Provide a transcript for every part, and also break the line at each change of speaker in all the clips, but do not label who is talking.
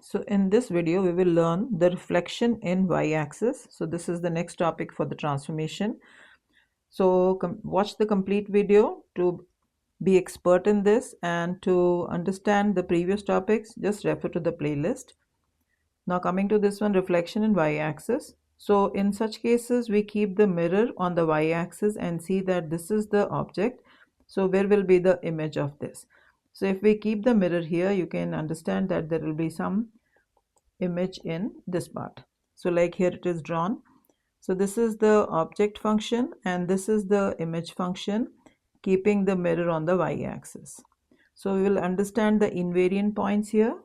So in this video, we will learn the reflection in y-axis. So this is the next topic for the transformation. So watch the complete video to be expert in this, and to understand the previous topics, just refer to the playlist. Now coming to this one, reflection in y-axis. So in such cases, we keep the mirror on the y-axis and see that this is the object. So where will be the image of this? So if we keep the mirror here, you can understand that there will be some image in this part. So like here it is drawn. So this is the object function and this is the image function, keeping the mirror on the y-axis. So we will understand the invariant points here,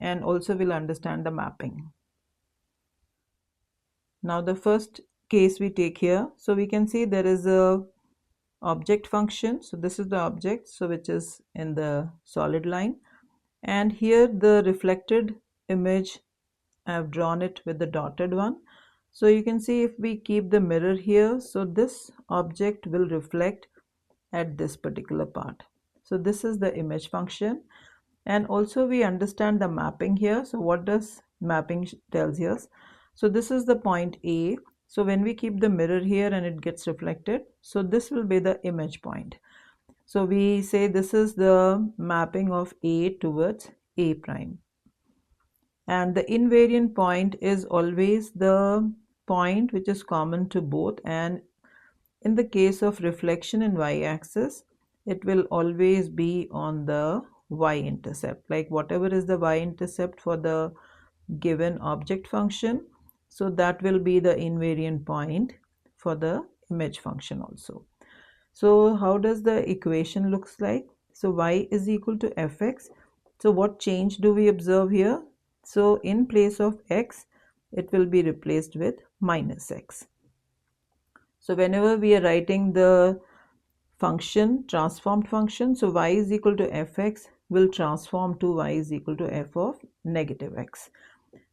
and also will understand the mapping. Now the first case we take here, so we can see there is a object function. So this is the object, so which is in the solid line, and here the reflected image, I have drawn it with the dotted one. So you can see if we keep the mirror here, so this object will reflect at this particular part. So this is the image function, and also we understand the mapping here. So what does mapping tells us? So this is the point A. So when we keep the mirror here and it gets reflected, so this will be the image point. So we say this is the mapping of A towards A prime. And the invariant point is always the point which is common to both, and in the case of reflection in y-axis, it will always be on the y-intercept, like whatever is the y-intercept for the given object function, so that will be the invariant point for the image function also. So how does the equation looks like? So y is equal to fx. So what change do we observe here? So in place of x, it will be replaced with minus x. So whenever we are writing the function, transformed function, so y is equal to fx will transform to y is equal to f of negative x.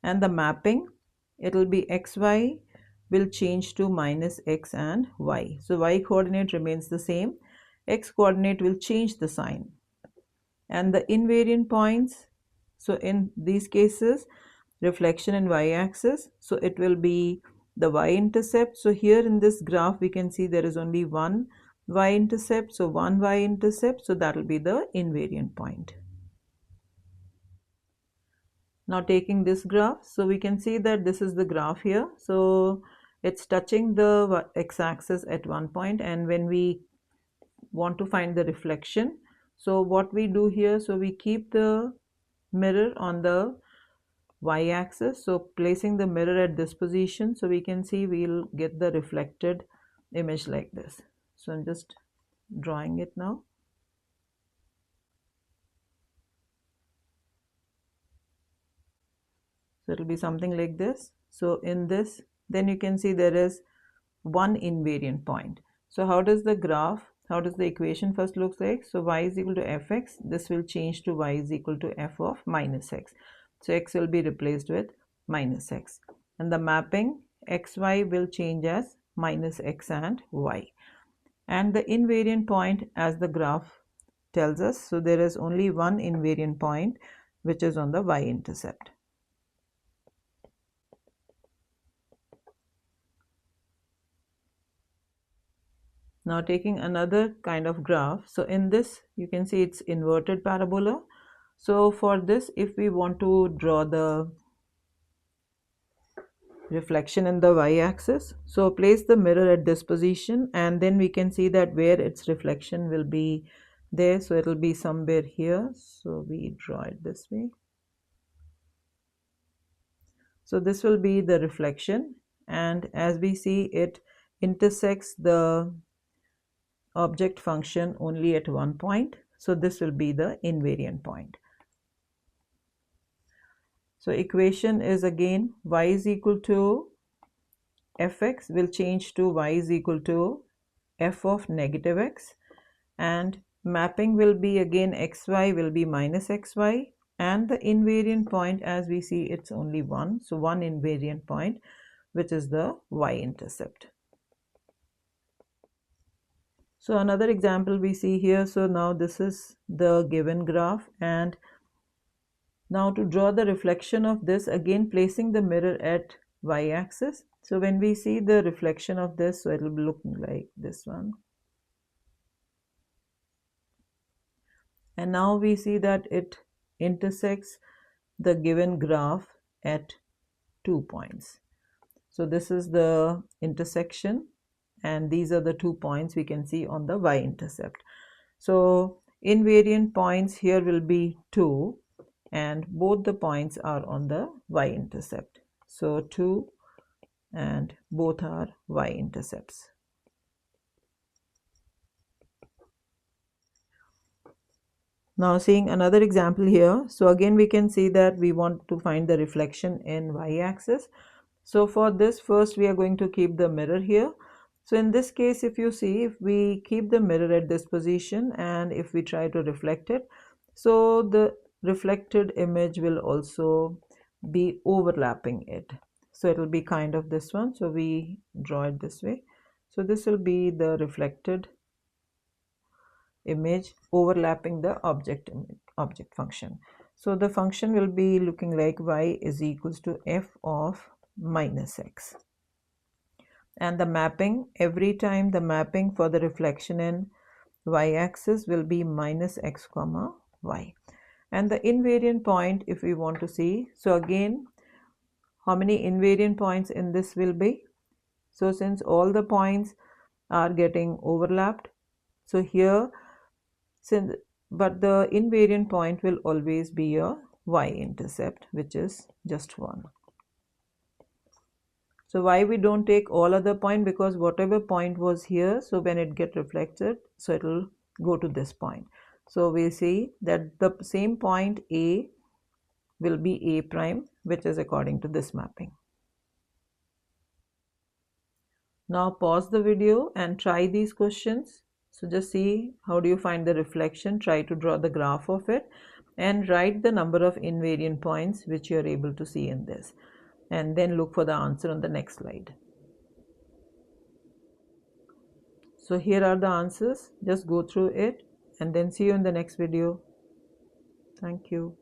And the mapping, it will be xy will change to minus x and y. So y coordinate remains the same, x coordinate will change the sign. And the invariant points, so in these cases, reflection in y-axis, so it will be the y-intercept. So here in this graph we can see there is only one y-intercept, so one y-intercept, so that will be the invariant point. Now taking this graph, so we can see that this is the graph here. So it's touching the x-axis at one point, and when we want to find the reflection, so what we do here, so we keep the mirror on the y-axis, so placing the mirror at this position, so we can see we'll get the reflected image like this. So I'm just drawing it now. So it'll be something like this. So in this, then you can see there is one invariant point. So how does the graph, how does the equation first looks like? So y is equal to fx, this will change to y is equal to f of minus x. So x will be replaced with minus x. And the mapping xy will change as minus x and y. And the invariant point, as the graph tells us, so there is only one invariant point which is on the y-intercept. Now taking another kind of graph, so in this you can see it's inverted parabola. So for this, if we want to draw the reflection in the y-axis, so place the mirror at this position, and then we can see that where its reflection will be there, so it will be somewhere here. So we draw it this way. So this will be the reflection, and as we see, it intersects the object function only at one point, so this will be the invariant point. So equation is again y is equal to fx will change to y is equal to f of negative x, and mapping will be again xy will be minus xy, and the invariant point, as we see, it's only one, so one invariant point, which is the y-intercept. So another example we see here, so now this is the given graph, and Now to draw the reflection of this, again placing the mirror at y-axis. So when we see the reflection of this, so it will be looking like this one. And now we see that it intersects the given graph at 2 points. So this is the intersection, and these are the 2 points we can see on the y-intercept. So invariant points here will be 2, and both the points are on the y-intercept. So 2 and both are y-intercepts. Now seeing another example here. So again we can see that we want to find the reflection in y-axis. So for this, first we are going to keep the mirror here. So in this case, if you see, if we keep the mirror at this position and if we try to reflect it, so the reflected image will also be overlapping it. So it will be kind of this one. So we draw it this way. So this will be the reflected image overlapping the object function. So the function will be looking like y is equals to f of minus x. And the mapping, every time the mapping for the reflection in y-axis will be minus x comma y. And the invariant point, if we want to see, so again, how many invariant points in this will be? So since all the points are getting overlapped, so here, but the invariant point will always be a y-intercept, which is just 1. So why we don't take all other point? Because whatever point was here, so when it get reflected, so it will go to this point. So we see that the same point A will be A prime, which is according to this mapping. Now pause the video and try these questions. So just see how do you find the reflection, try to draw the graph of it and write the number of invariant points which you are able to see in this, and then look for the answer on the next slide. So here are the answers. Just go through it and then see you in the next video. Thank you.